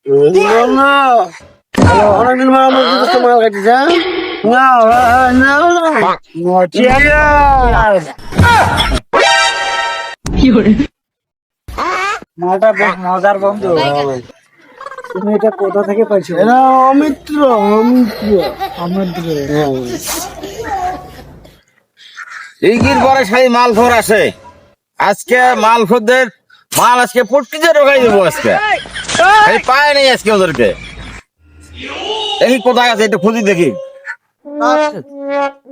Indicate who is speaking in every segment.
Speaker 1: না অনেকদিন আমার মাল খাইতেছে না না মালটা বেশ মজার বন্ধু। তুমি এটা কোথা থেকে পাইছো? এটা অমিত্র অমিত্র অমিত্র।
Speaker 2: ইগির পরে সেই মাল খোর আসে। আজকে মাল খোরদের মাল আজকে পট্টিতে ঢোকাই দেবো আজকে। এই পায় নেই আজকে ওদেরকে। দেখি কোথায় আছে একটু খুঁজি দেখি।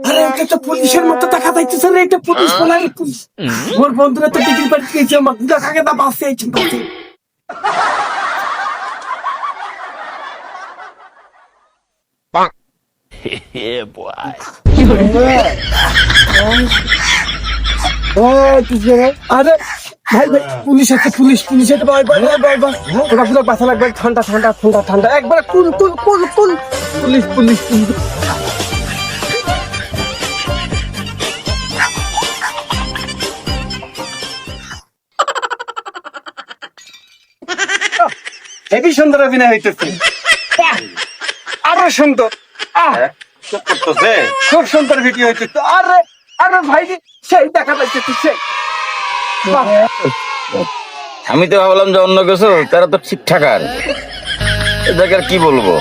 Speaker 1: আরে এটা তো পুলিশের মতো দেখা যাইতেছে রে, এটা পুলিশ বলাই পুলিশ। ওর বন্ধুরা তো টিকিট পাঠিয়েছে আমাকে দেখাকে দা বাসে আইছে বাসে। আরে ভাই ভাই পুলিশ আছে পুলিশ পুলিশ আছে ভাই ভাই ভাই ভাই ওটা পুরো বাসা লাগবে ঠান্ডা ঠান্ডা ঠান্ডা ঠান্ডা একবার কুল কুল কুল কুল পুলিশ পুলিশ পুলিশ। হেবি সুন্দর অভিনয় হইতেছে, আরো সুন্দর।
Speaker 2: চুপ করতেছে।
Speaker 1: খুব সুন্দর ভিডিও হইতেছে। আরে আরে ভাই সেই দেখা যাইতেছে সেই। বাহ।
Speaker 2: আমি তো ভাবলাম যে অন্য কিছু, তারা তো ঠিকঠাক আর এদেরকে আর কি বলবো।